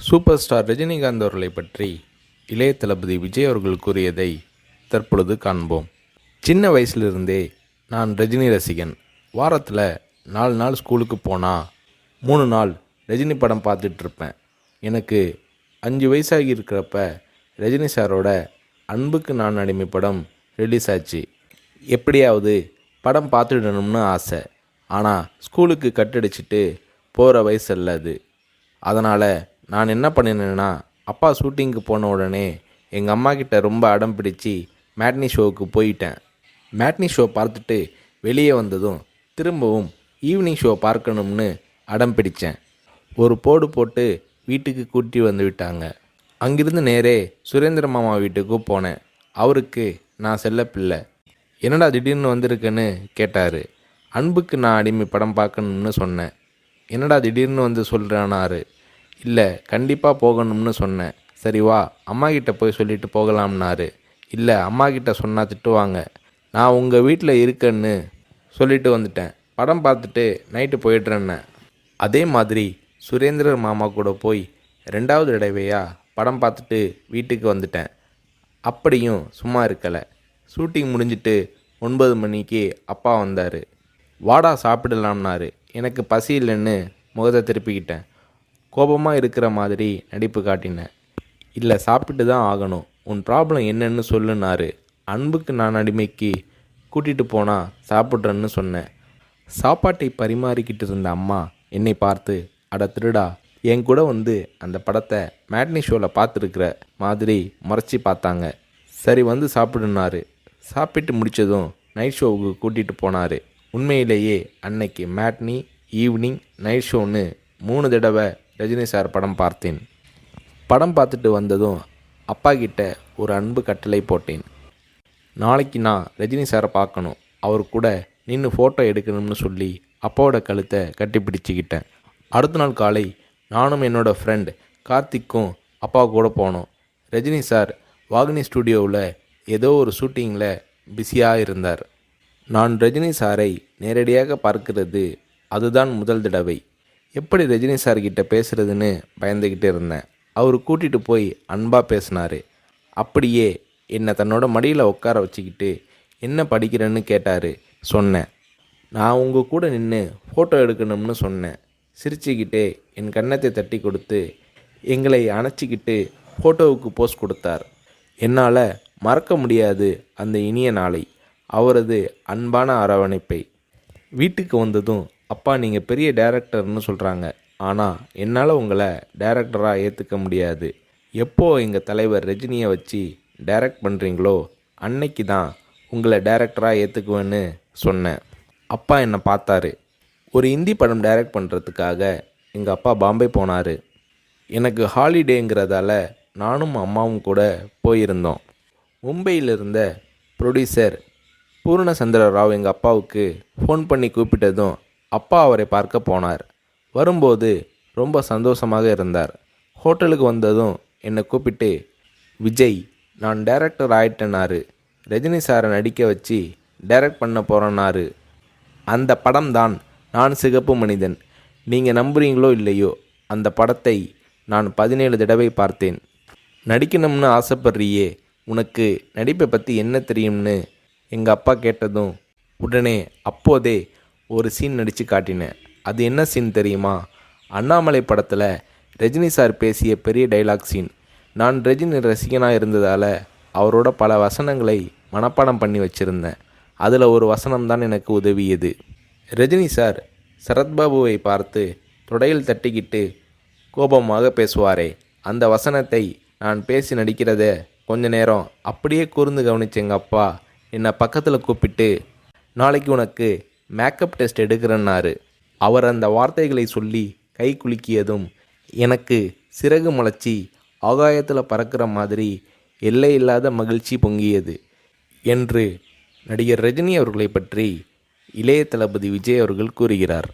Super star Rajinikanth அவர்களை பற்றி இளைய தளபதி விஜய் அவர்கள் கூறியதை தற்பொழுது காண்போம். சின்ன வயசுலிருந்தே நான் ரஜினி ரசிகன். வாரத்தில் 4 நாள் ஸ்கூலுக்கு போனால் 3 நாள் ரஜினி படம் பார்த்துட்ருப்பேன். எனக்கு 5 வயசாகி இருக்கிறப்ப ரஜினி சாரோட அன்புக்கு நான் அடிமை படம் ரிலீஸ் ஆச்சு. எப்படியாவது படம் பார்த்துடணும்னு ஆசை. ஆனால் ஸ்கூலுக்கு கட்டடிச்சிட்டு போகிற வயசு அல்ல அது. அதனால் நான் என்ன பண்ணினேன்னா, அப்பா ஷூட்டிங்க்கு போன உடனே எங்கள் அம்மா கிட்ட ரொம்ப அடம் பிடிச்சி மேட்னி ஷோவுக்கு போயிட்டேன். மேட்னி ஷோ பார்த்துட்டு வெளியே வந்ததும் திரும்பவும் ஈவினிங் ஷோ பார்க்கணும்னு அடம் பிடித்தேன். ஒரு போடு போட்டு வீட்டுக்கு கூட்டி வந்து விட்டாங்க. அங்கிருந்து நேரே சுரேந்திர மாமா வீட்டுக்கு போனேன். அவருக்கு நான் செல்ல பிள்ளை. என்னடா திடீர்னு வந்திருக்கேன்னு கேட்டார். அன்புக்கு நான் அடிமை படம் பார்க்கணும்னு சொன்னேன். என்னடா திடீர்னு வந்து சொல்கிறானாரு. இல்லை, கண்டிப்பாக போகணும்னு சொன்னேன். சரி வா, அம்மா கிட்ட போய் சொல்லிட்டு போகலாம்னாரு. இல்லை, அம்மா கிட்ட சொன்னால் திட்டுவாங்க. நான் உங்கள் வீட்டில் இருக்கேன்னு சொல்லிட்டு வந்துட்டேன். படம் பார்த்துட்டு நைட்டு போயிடுறேன்னு. அதே மாதிரி சுரேந்திரர் மாமா கூட போய் 2வது தடவையாக படம் பார்த்துட்டு வீட்டுக்கு வந்துட்டேன். அப்படியும் சும்மா இருக்கலை. ஷூட்டிங் முடிஞ்சிட்டு 9 மணிக்கு அப்பா வந்தார். வாடா சாப்பிடலாம்னாரு. எனக்கு பசி இல்லைன்னு முகத்தை திருப்பிக்கிட்டேன். கோபமாக இருக்கிற மாதிரி நடிப்பு காட்டினேன். இல்லை, சாப்பிட்டு தான் ஆகணும். உன் ப்ராப்ளம் என்னன்னு சொல்லுனாரு. அன்புக்கு நான் அடிமைக்கு கூட்டிகிட்டு போனால் சாப்பிட்றேன்னு சொன்னேன். சாப்பாட்டை பரிமாறிக்கிட்டு இருந்த அம்மா என்னை பார்த்து, அட திருடா, என் கூட வந்து அந்த படத்தை மேட்னி ஷோவில் பார்த்துருக்குற மாதிரி முறைச்சி பார்த்தாங்க. சரி வந்து சாப்பிடுனாரு. சாப்பிட்டு முடித்ததும் நைட் ஷோவுக்கு கூட்டிகிட்டு போனார். உண்மையிலேயே அன்னைக்கு மேட்னி, ஈவினிங், நைட் ஷோன்னு 3 தடவை ரஜினி சார் படம் பார்த்தேன். படம் பார்த்துட்டு வந்ததும் அப்பா கிட்ட ஒரு அன்பு கட்டளை போட்டேன். நாளைக்கு நான் ரஜினி சாரை பார்க்கணும், அவர் கூட நின்று ஃபோட்டோ எடுக்கணும்னு சொல்லி அப்பாவோட கழுத்தை கட்டி பிடிச்சிக்கிட்டேன். அடுத்த நாள் காலை நானும் என்னோடய ஃப்ரெண்ட் கார்த்திக்கும் அப்பா கூட போனோம். ரஜினி சார் வாகினி ஸ்டுடியோவில் ஏதோ ஒரு ஷூட்டிங்கில் பிஸியாக இருந்தார். நான் ரஜினி சாரை நேரடியாக பார்க்கிறது அதுதான் முதல் தடவை. எப்படி ரஜினி சார்கிட்ட பேசுகிறதுன்னு பயந்துக்கிட்டு இருந்தேன். அவர் கூட்டிகிட்டு போய் அன்பாக பேசினார். அப்படியே என்னை தன்னோட மடியில் உட்கார வச்சுக்கிட்டு என்ன படிக்கிறேன்னு கேட்டார். சொன்னேன், நான் உங்கள் கூட நின்று ஃபோட்டோ எடுக்கணும்னு சொன்னேன். சிரிச்சுக்கிட்டே என் கன்னத்தை தட்டி கொடுத்து எங்களை அணைச்சிக்கிட்டு ஃபோட்டோவுக்கு போஸ் கொடுத்தார். என்னால் மறக்க முடியாது அந்த இனிய நாளை, அவரது அன்பான அரவணைப்பை. வீட்டுக்கு வந்ததும், அப்பா நீங்கள் பெரிய டைரக்டர்னு சொல்கிறாங்க, ஆனால் என்னால் உங்களை டைரக்டராக ஏற்றுக்க முடியாது. எப்போ எங்கள் தலைவர் ரஜினியை வச்சு டைரக்ட் பண்ணுறீங்களோ அன்னைக்கு தான் உங்களை டைரக்டராக ஏற்றுக்குவேன்னு சொன்னேன். அப்பா என்னை பார்த்தாரு. ஒரு ஹிந்தி படம் டைரக்ட் பண்ணுறதுக்காக எங்கள் அப்பா பாம்பே போனார். எனக்கு ஹாலிடேங்கிறதால நானும் அம்மாவும் கூட போயிருந்தோம். மும்பையில் இருந்த ப்ரொடியூசர் பூர்ணச்சந்திர ராவ் எங்கள் அப்பாவுக்கு ஃபோன் பண்ணி கூப்பிட்டதும் அப்பா அவரை பார்க்க போனார். வரும்போது ரொம்ப சந்தோஷமாக இருந்தார். ஹோட்டலுக்கு வந்ததும் என்னை கூப்பிட்டு, விஜய், நான் டைரக்டர் ஆயிட்டேனாரு. ரஜினி சாரை நடிக்க வச்சு டைரக்ட் பண்ண போகிறேன்னாரு. அந்த படம் தான் நான் சிகப்பு மனிதன். நீங்கள் நம்புறீங்களோ இல்லையோ, அந்த படத்தை நான் 17 தடவை பார்த்தேன். நடிக்கணும்னு ஆசைப்படுறியே, உனக்கு நடிப்பை பற்றி என்ன தெரியும்னு எங்கள் அப்பா கேட்டதும் உடனே அப்போதே ஒரு சீன் நடித்து காட்டினேன். அது என்ன சீன் தெரியுமா? அண்ணாமலை படத்தில் ரஜினி சார் பேசிய பெரிய டைலாக் சீன். நான் ரஜினி ரசிகனாக இருந்ததால் அவரோட பல வசனங்களை மனப்பாடம் பண்ணி வச்சுருந்தேன். அதில் ஒரு வசனம் தான் எனக்கு உதவியது. ரஜினி சார் சரத்பாபுவை பார்த்து தொடையில் தட்டிக்கிட்டு கோபமாக பேசுவாரே, அந்த வசனத்தை நான் பேசி நடிக்கிறத கொஞ்ச நேரம் அப்படியே கூர்ந்து கவனிச்ச எங்கள் அப்பா என்னை பக்கத்தில் கூப்பிட்டு, நாளைக்கு உனக்கு மேக்கப் டெஸ்ட் எடுக்கிறேன்னாரு. அவர் அந்த வார்த்தைகளை சொல்லி கை குலுக்கியதும் எனக்கு சிறகு முளைச்சி ஆகாயத்தில் பறக்கிற மாதிரி எல்லையில்லாத மகிழ்ச்சி பொங்கியது என்று நடிகர் ரஜினி அவர்களை பற்றி இளைய தளபதி விஜய் அவர்கள் கூறுகிறார்.